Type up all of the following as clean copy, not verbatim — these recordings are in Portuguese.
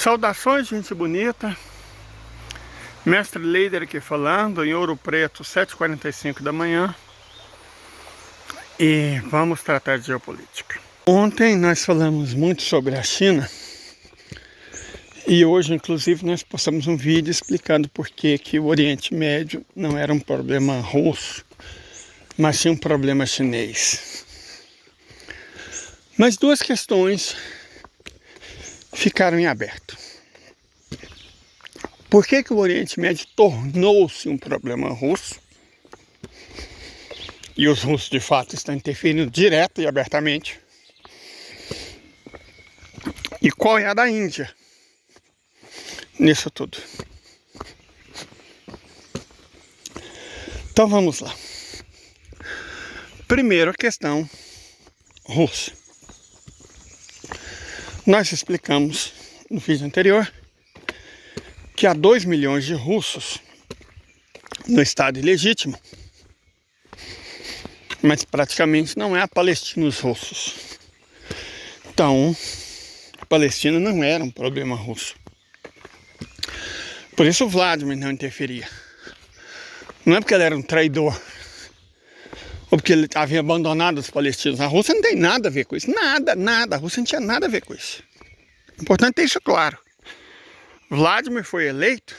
Saudações, gente bonita. Mestre Leider aqui falando, em Ouro Preto, 7h45 da manhã. E vamos tratar de geopolítica. Ontem nós falamos muito sobre a China. E hoje, inclusive, nós postamos um vídeo explicando por que o Oriente Médio não era um problema russo, mas sim um problema chinês. Mas duas questões ficaram em aberto. Por que o Oriente Médio tornou-se um problema russo? E os russos, de fato, estão interferindo direto e abertamente. E qual é a da Índia nisso tudo? Então vamos lá. Primeiro, a questão russa. Nós explicamos no vídeo anterior que há 2 milhões de russos no estado ilegítimo, mas praticamente não há palestinos russos. Então, a Palestina não era um problema russo. Por isso o Vladimir não interferia. Não é porque ele era um traidor, ou porque ele havia abandonado os palestinos. A Rússia não tem nada a ver com isso. Nada. A Rússia não tinha nada a ver com isso. É importante ter isso claro. Vladimir foi eleito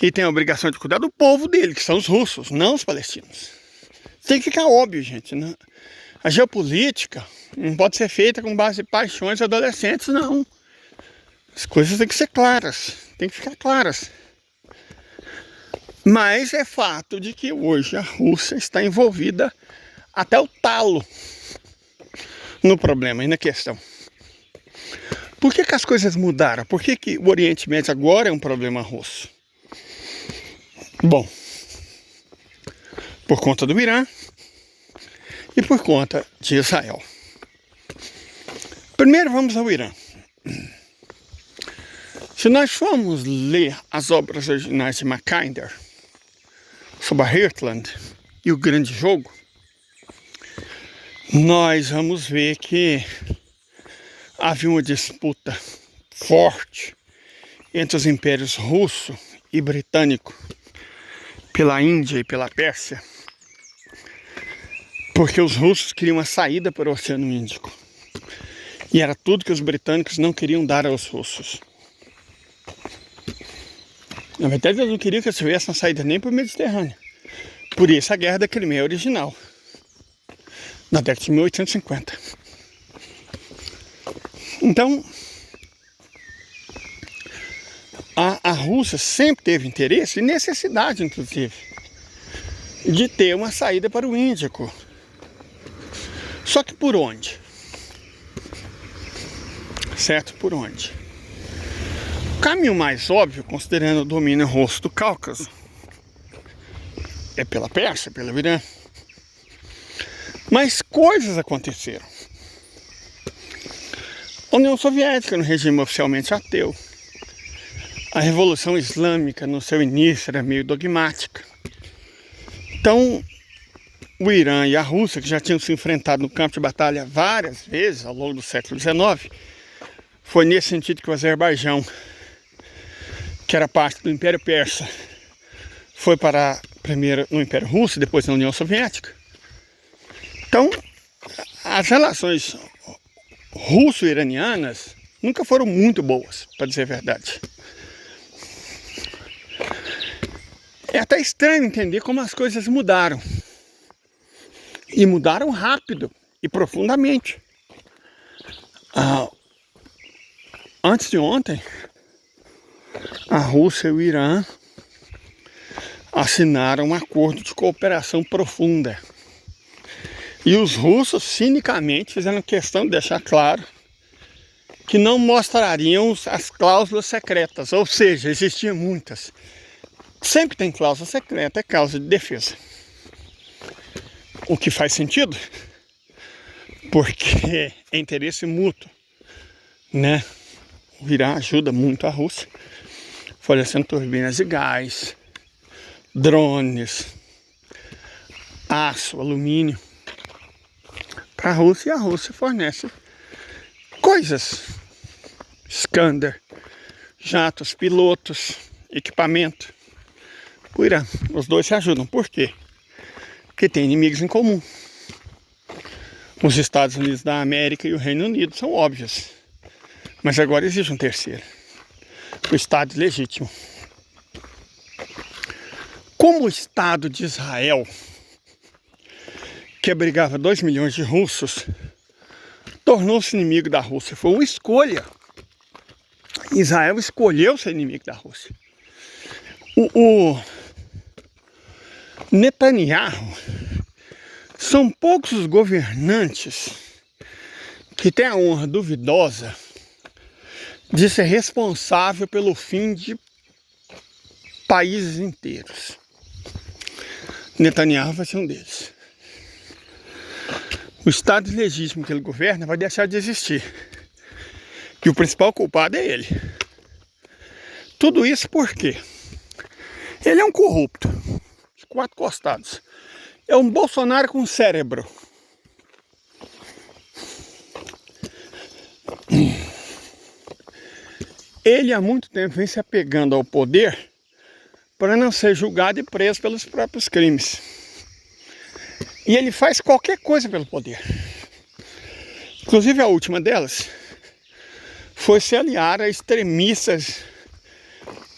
e tem a obrigação de cuidar do povo dele, que são os russos, não os palestinos. Tem que ficar óbvio, gente. Né? A geopolítica não pode ser feita com base em paixões adolescentes, não. As coisas têm que ser claras, têm que ficar claras. Mas é fato de que hoje a Rússia está envolvida até o talo no problema e na questão. Por que as coisas mudaram? Por que o Oriente Médio agora é um problema russo? Bom, por conta do Irã e por conta de Israel. Primeiro vamos ao Irã. Se nós formos ler as obras originais de Mackinder sobre a Heartland e o Grande Jogo, nós vamos ver que havia uma disputa forte entre os impérios russo e britânico pela Índia e pela Pérsia, porque os russos queriam uma saída para o Oceano Índico e era tudo que os britânicos não queriam dar aos russos. Na verdade, eles não queriam que eles tivessem uma saída nem para o Mediterrâneo. Por isso a Guerra da Crimeia original, na década de 1850. Então, a Rússia sempre teve interesse e necessidade, inclusive, de ter uma saída para o Índico. Só que por onde? Certo? Por onde? O caminho mais óbvio, considerando o domínio russo do Cáucaso, é pela Pérsia, pelo Irã. Mas coisas aconteceram. A União Soviética, no regime oficialmente ateu. A Revolução Islâmica, no seu início, era meio dogmática. Então, o Irã e a Rússia, que já tinham se enfrentado no campo de batalha várias vezes ao longo do século XIX, foi nesse sentido que o Azerbaijão, que era parte do Império Persa, foi para primeiro no Império Russo, depois na União Soviética. Então, as relações russo-iranianas nunca foram muito boas, para dizer a verdade. É até estranho entender como as coisas mudaram. E mudaram rápido e profundamente. Antes de ontem, a Rússia e o Irã assinaram um acordo de cooperação profunda. E os russos, cinicamente, fizeram questão de deixar claro que não mostrariam as cláusulas secretas, ou seja, existiam muitas. Sempre tem cláusula secreta, é cláusula de defesa. O que faz sentido, porque é interesse mútuo, né? O Irã ajuda muito a Rússia, fornecendo turbinas de gás, drones, aço, alumínio para a Rússia, e a Rússia fornece coisas Iskander, jatos, pilotos, equipamento. O Irã, os dois se ajudam. Por quê? Porque tem inimigos em comum. Os Estados Unidos da América e o Reino Unido são óbvios. Mas agora existe um terceiro. O Estado legítimo. Como o Estado de Israel, que abrigava 2 milhões de russos, tornou-se inimigo da Rússia. Foi uma escolha. Israel escolheu ser inimigo da Rússia. O Netanyahu, são poucos os governantes que têm a honra duvidosa de ser responsável pelo fim de países inteiros. Netanyahu vai ser um deles. O Estado legítimo que ele governa vai deixar de existir. E o principal culpado é ele. Tudo isso por quê? Ele é um corrupto, de 4 costados. É um Bolsonaro com cérebro. Ele há muito tempo vem se apegando ao poder para não ser julgado e preso pelos próprios crimes. E ele faz qualquer coisa pelo poder. Inclusive a última delas foi se aliar a extremistas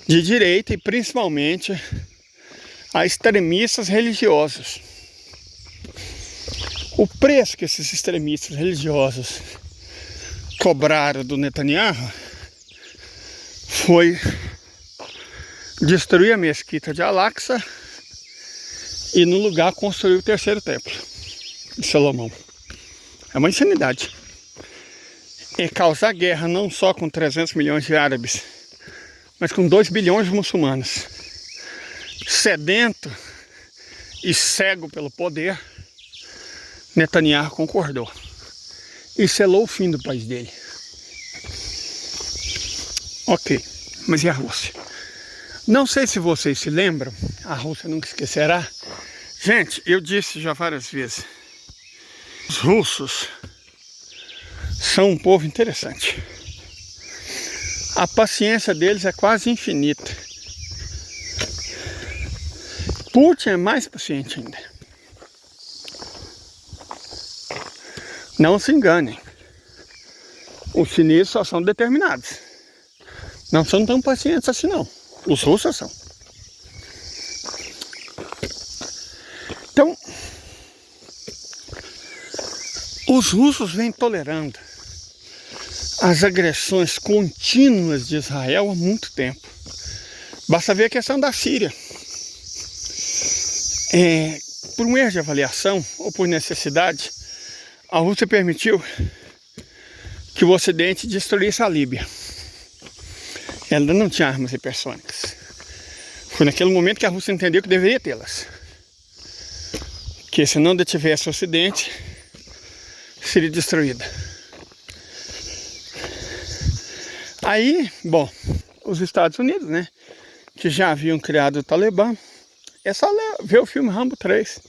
de direita e principalmente a extremistas religiosos. O preço que esses extremistas religiosos cobraram do Netanyahu foi destruir a mesquita de Al-Aqsa e no lugar construir o terceiro templo de Salomão. É uma insanidade. É causar guerra não só com 300 milhões de árabes, mas com 2 bilhões de muçulmanos. Sedento e cego pelo poder, Netanyahu concordou e selou o fim do país dele. Ok, mas e a Rússia? Não sei se vocês se lembram, a Rússia nunca esquecerá. Gente, eu disse já várias vezes, os russos são um povo interessante. A paciência deles é quase infinita. Putin é mais paciente ainda. Não se enganem. Os chineses só são determinados. Não são tão pacientes assim não. Os russos são. Então, os russos vêm tolerando as agressões contínuas de Israel há muito tempo. Basta ver a questão da Síria. Por um erro de avaliação ou por necessidade, a Rússia permitiu que o Ocidente destruísse a Líbia. Ela ainda não tinha armas hipersônicas. Foi naquele momento que a Rússia entendeu que deveria tê-las. Que se não detivesse o Ocidente, seria destruída. Aí, bom, os Estados Unidos, né, que já haviam criado o Talibã, é só ver o filme Rambo 3.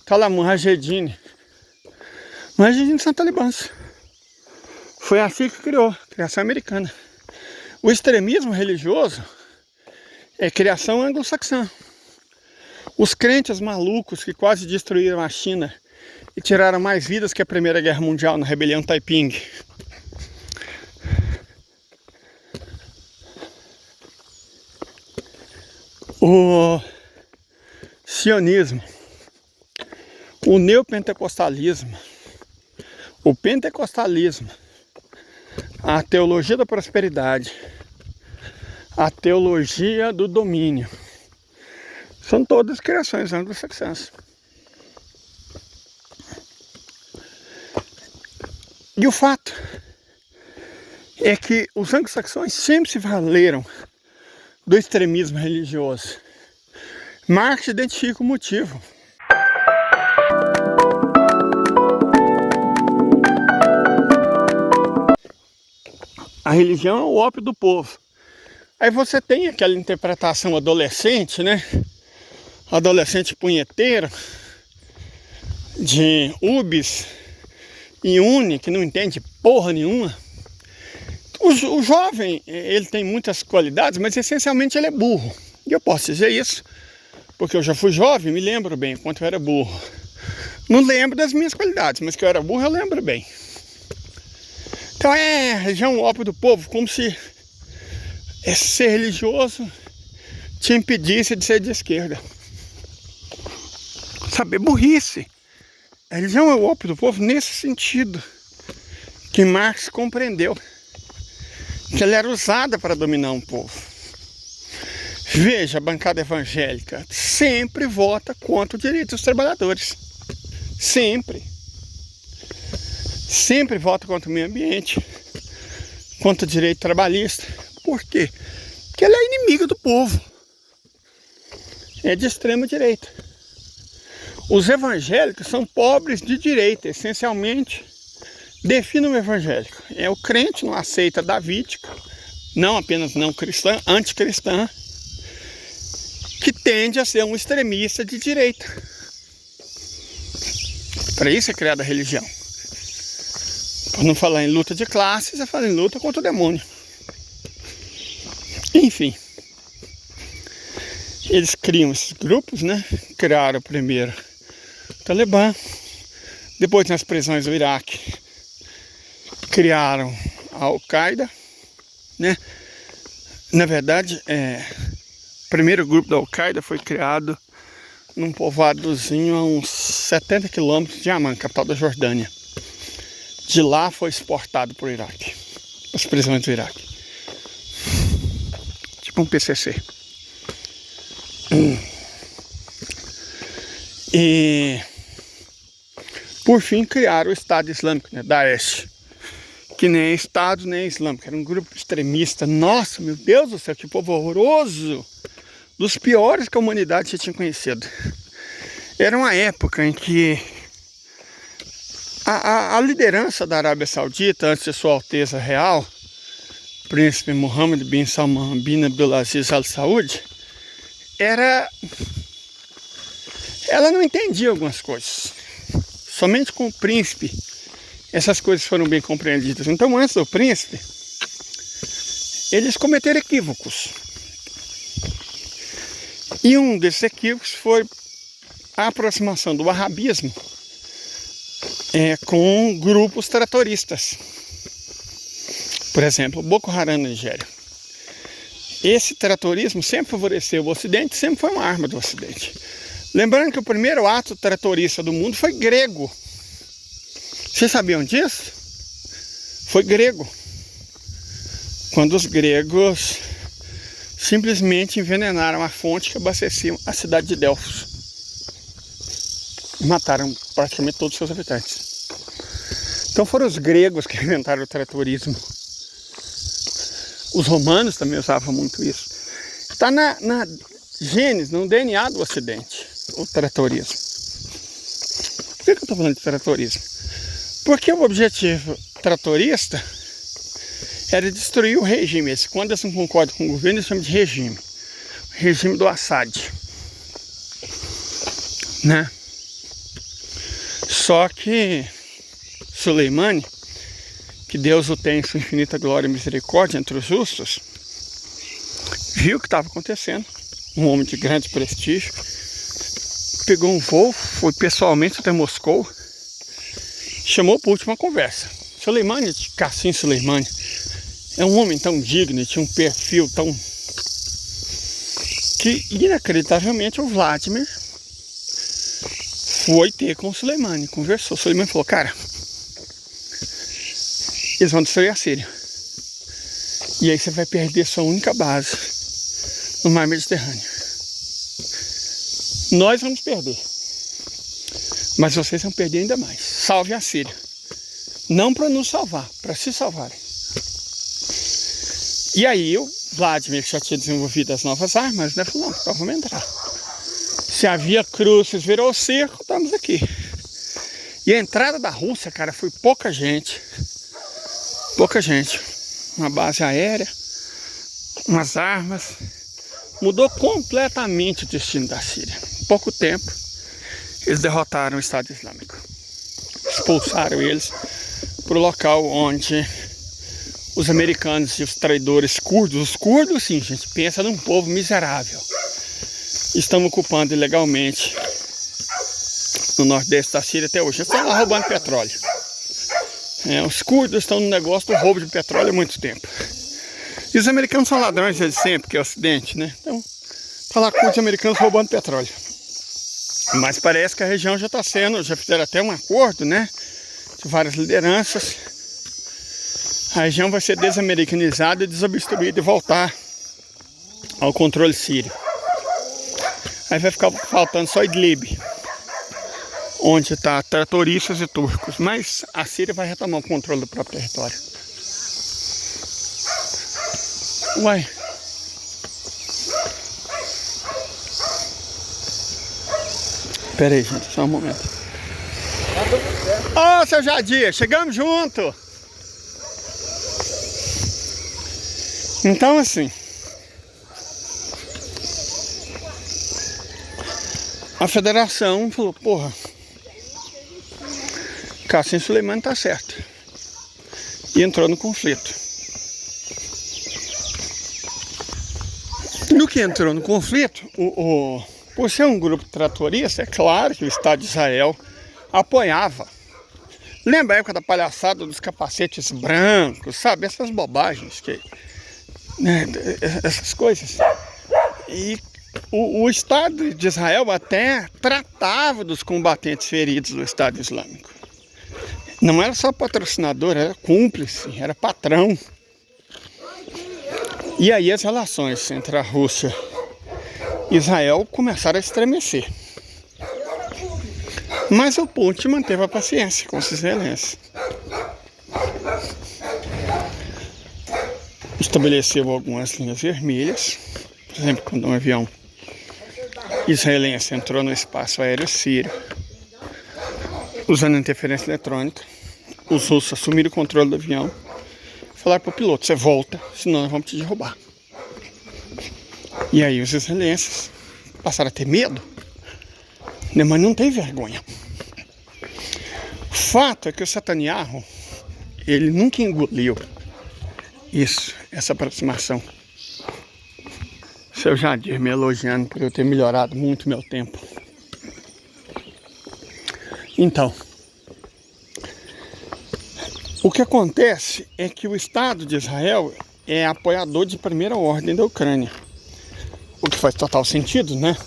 Tá lá Mujahedin. Mujahedin são talibãs. Foi assim que criou, criação americana. O extremismo religioso é criação anglo-saxã. Os crentes malucos que quase destruíram a China e tiraram mais vidas que a Primeira Guerra Mundial na rebelião Taiping. O sionismo, o neopentecostalismo, o pentecostalismo, a teologia da prosperidade, a teologia do domínio, são todas criações anglo-saxãs. E o fato é que os anglo-saxões sempre se valeram do extremismo religioso. Marx identifica o motivo. A religião é o ópio do povo. Aí você tem aquela interpretação adolescente, né? Adolescente punheteiro, de ubis e uni, que não entende porra nenhuma. O jovem, ele tem muitas qualidades, mas essencialmente ele é burro. E eu posso dizer isso, porque eu já fui jovem, me lembro bem quanto eu era burro. Não lembro das minhas qualidades, mas que eu era burro eu lembro bem. Então é a região ópio do povo, como se ser religioso te impedisse de ser de esquerda. Saber burrice. A religião é o ópio do povo nesse sentido, que Marx compreendeu, que ela era usada para dominar um povo. Veja, a bancada evangélica sempre vota contra o direito dos trabalhadores. Sempre. Sempre vota contra o meio ambiente, contra o direito trabalhista. Por quê? Porque ela é inimiga do povo. É de extrema direita. Os evangélicos são pobres de direita, essencialmente. Defina o evangélico. É o crente, não aceita davídica, não apenas não cristã, anticristã, que tende a ser um extremista de direita. Para isso é criada a religião. Para não falar em luta de classes, é falar em luta contra o demônio. Enfim. Eles criam esses grupos, né? Criaram primeiro o Talibã, depois nas prisões do Iraque, criaram a Al-Qaeda, né? Na verdade, o primeiro grupo da Al-Qaeda foi criado num povoadozinho a uns 70 quilômetros de Amman, capital da Jordânia. De lá foi exportado para o Iraque, as prisões do Iraque. Tipo um PCC. E por fim criaram o Estado Islâmico, né, Daesh, que nem é Estado nem é Islâmico, era um grupo extremista. Nossa, meu Deus do céu, que povo horroroso, dos piores que a humanidade já tinha conhecido. Era uma época em que a liderança da Arábia Saudita, antes de Sua Alteza Real, Príncipe Mohammed bin Salman bin Abdulaziz Al Saud, ela não entendia algumas coisas. Somente com o príncipe essas coisas foram bem compreendidas. Então, antes do príncipe, eles cometeram equívocos. E um desses equívocos foi a aproximação do wahhabismo com grupos tratoristas. Por exemplo, Boko Haram na Nigéria. Esse tratorismo sempre favoreceu o Ocidente, sempre foi uma arma do Ocidente. Lembrando que o primeiro ato tratorista do mundo foi grego. Vocês sabiam disso? Foi grego. Quando os gregos simplesmente envenenaram a fonte que abastecia a cidade de Delfos. Mataram praticamente todos os seus habitantes. Então foram os gregos que inventaram o tratorismo. Os romanos também usavam muito isso. Está na gênese, no DNA do Ocidente, o tratorismo. Por que eu estou falando de tratorismo? Porque o objetivo tratorista era destruir o regime. Quando eles não concordam com o governo, eles chamam de regime. O regime do Assad. Né? Só que Soleimani, que Deus o tem em sua infinita glória e misericórdia entre os justos, viu o que estava acontecendo. Um homem de grande prestígio. Pegou um voo, foi pessoalmente até Moscou, chamou Putin para uma conversa. Soleimani, Qassim Soleimani, é um homem tão digno, tinha um perfil tão... que inacreditavelmente o Vladimir foi ter com o Soleimani, conversou. Soleimani falou, cara, eles vão destruir a Síria. E aí você vai perder sua única base no mar Mediterrâneo. Nós vamos perder. Mas vocês vão perder ainda mais. Salve a Síria. Não para nos salvar, para se salvarem. E aí o Vladimir, que já tinha desenvolvido as novas armas, né, falou, não, então vamos entrar. Se havia cruzes, virou cerco, estamos aqui. E a entrada da Rússia, cara, foi pouca gente. Pouca gente. Uma base aérea, umas armas. Mudou completamente o destino da Síria. Em pouco tempo, eles derrotaram o Estado Islâmico. Expulsaram eles para o local onde os americanos e os traidores curdos, os curdos sim, gente, pensa num povo miserável, estão ocupando ilegalmente no nordeste da Síria até hoje. Eles estão lá roubando petróleo. Os curdos estão no negócio do roubo de petróleo há muito tempo. E os americanos são ladrões desde sempre, que é o Ocidente, né? Então, tá lá curdos americanos roubando petróleo. Mas parece que a região já fizeram até um acordo, né? De várias lideranças. A região vai ser desamericanizada, desobstruída e voltar ao controle sírio. Aí vai ficar faltando só Idlib, onde está tratoristas e turcos. Mas a Síria vai retomar o controle do próprio território. Uai. Pera aí, gente, só um momento. Ô, seu Jadir, chegamos junto! Então, assim, a federação falou, porra, Qassem Soleimani tá certo. E entrou no conflito. No que entrou no conflito, por ser um grupo tratorista, é claro que o Estado de Israel apoiava. Lembra a época da palhaçada dos capacetes brancos, sabe? Essas bobagens, essas coisas. E o Estado de Israel até tratava dos combatentes feridos do Estado Islâmico. Não era só patrocinador, era cúmplice, era patrão. E aí as relações entre a Rússia e Israel começaram a estremecer. Mas o Putin manteve a paciência com os israelenses. Estabeleceu algumas linhas vermelhas. Por exemplo, quando um avião israelense entrou no espaço aéreo sírio, usando interferência eletrônica, os russos assumiram o controle do avião, falaram para o piloto, você volta, senão nós vamos te derrubar. E aí os israelenses passaram a ter medo, né, mas não tem vergonha. O fato é que o Netanyahu, ele nunca engoliu essa aproximação. Seu Jadir me elogiando por eu ter melhorado muito meu tempo. Então, o que acontece é que o Estado de Israel é apoiador de primeira ordem da Ucrânia. O que faz total sentido, né?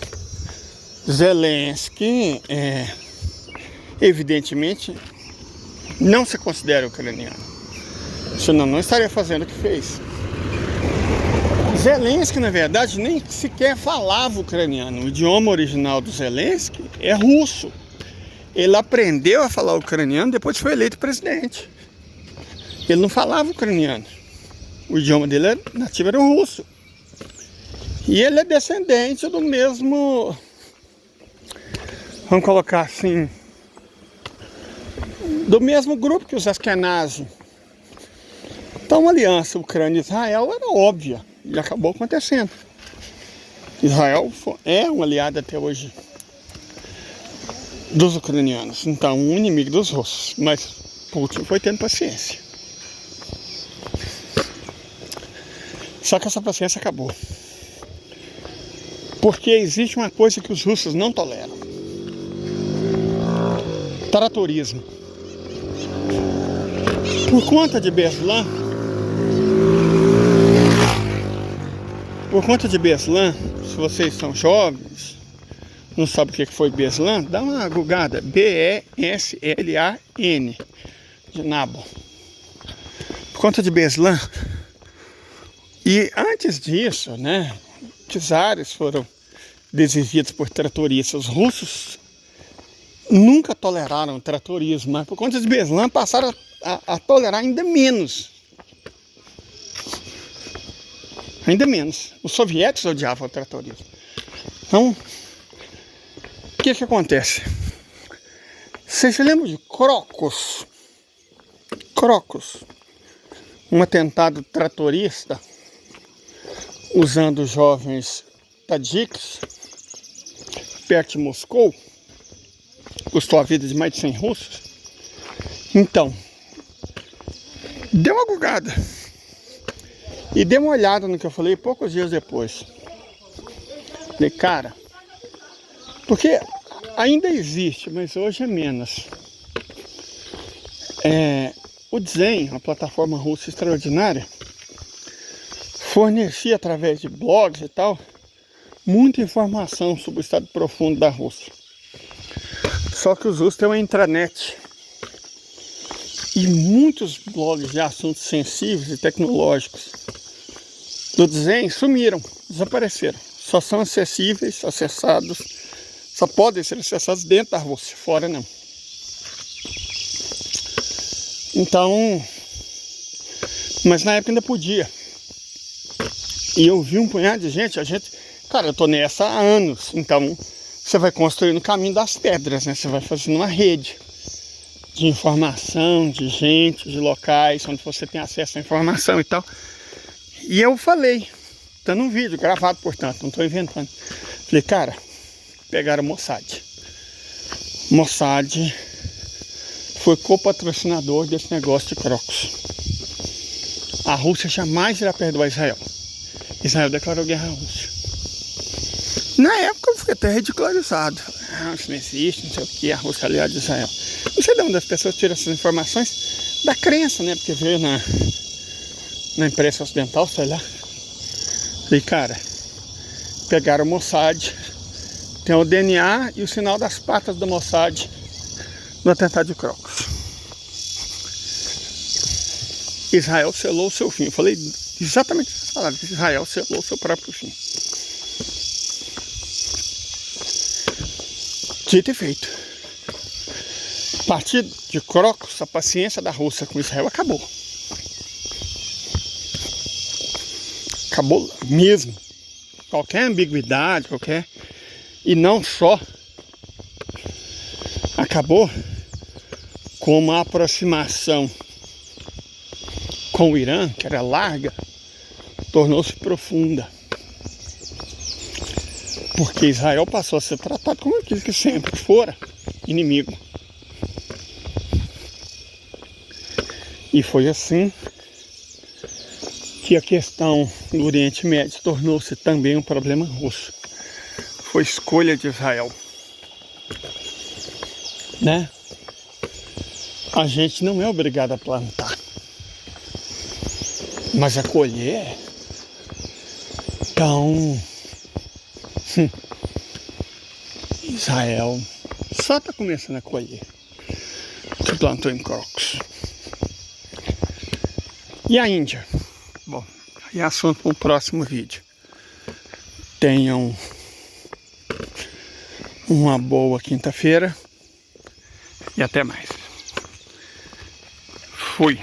Zelensky, evidentemente, não se considera ucraniano. Senão não estaria fazendo o que fez. Zelensky, na verdade, nem sequer falava ucraniano. O idioma original do Zelensky é russo. Ele aprendeu a falar ucraniano depois que foi eleito presidente. Ele não falava ucraniano. O idioma dele nativo era o russo. E ele é descendente do mesmo, vamos colocar assim, do mesmo grupo que os Ashkenazi. Então uma aliança Ucrânia-Israel era óbvia e acabou acontecendo. Israel é um aliado até hoje dos ucranianos, então um inimigo dos russos, mas Putin foi tendo paciência. Só que essa paciência acabou. Porque existe uma coisa que os russos não toleram: tratorismo. Por conta de Beslan, se vocês são jovens, não sabem o que foi Beslan, dá uma googada, B-E-S-L-A-N, de Nabo. Por conta de Beslan, e antes disso, né, czares foram desenvolvidos por tratoristas. Os russos nunca toleraram o tratorismo, mas por conta de Beslan passaram a tolerar ainda menos. Ainda menos. Os soviéticos odiavam o tratorismo. Então, o que acontece? Vocês se lembram de Crocus? Crocus, um atentado tratorista usando jovens tadiques perto de Moscou, custou a vida de mais de 100 russos. Então, dê uma googada. E dei uma olhada no que eu falei poucos dias depois. Falei, cara, porque ainda existe, mas hoje é menos. O Zen, uma plataforma russa extraordinária, fornecia através de blogs e tal, muita informação sobre o estado profundo da Rússia. Só que os russos têm uma intranet. E muitos blogs de assuntos sensíveis e tecnológicos do Zen sumiram, desapareceram. Só são acessíveis, acessados, só podem ser acessados dentro da Rússia, fora não. Então, mas na época ainda podia. E eu vi um punhado de gente, cara, eu tô nessa há anos, então você vai construindo o caminho das pedras, né? Você vai fazendo uma rede de informação, de gente, de locais onde você tem acesso à informação e tal. E eu falei, tá num vídeo gravado, portanto, não tô inventando. Falei, cara, pegaram o Mossad. Mossad foi co-patrocinador desse negócio de Crocus. A Rússia jamais irá perdoar Israel. Israel declarou guerra à Rússia. Na época eu fiquei até ridicularizado. Isso não existe, não sei o que, a Rússia é aliada de Israel. Não sei de onde as pessoas tiram essas informações da crença, né? Porque veio na imprensa ocidental, sei lá. Falei, cara, pegaram o Mossad, tem o DNA e o sinal das patas do Mossad no atentado de Crocus. Israel selou o seu fim. Eu falei exatamente essas palavras. Israel selou o seu próprio fim. Dito e feito. A partir de Crocus, a paciência da Rússia com Israel acabou. Acabou mesmo. Qualquer ambiguidade, e não só acabou, como a aproximação com o Irã, que era larga, tornou-se profunda. Porque Israel passou a ser tratado como aquilo que sempre fora, inimigo. E foi assim que a questão do Oriente Médio tornou-se também um problema russo. Foi escolha de Israel. Né? A gente não é obrigado a plantar, mas a colher. Então, Israel só está começando a colher o que plantou em Crocus. E a Índia? Bom, aí é assunto para um próximo vídeo. Tenham uma boa quinta-feira e até mais. Fui.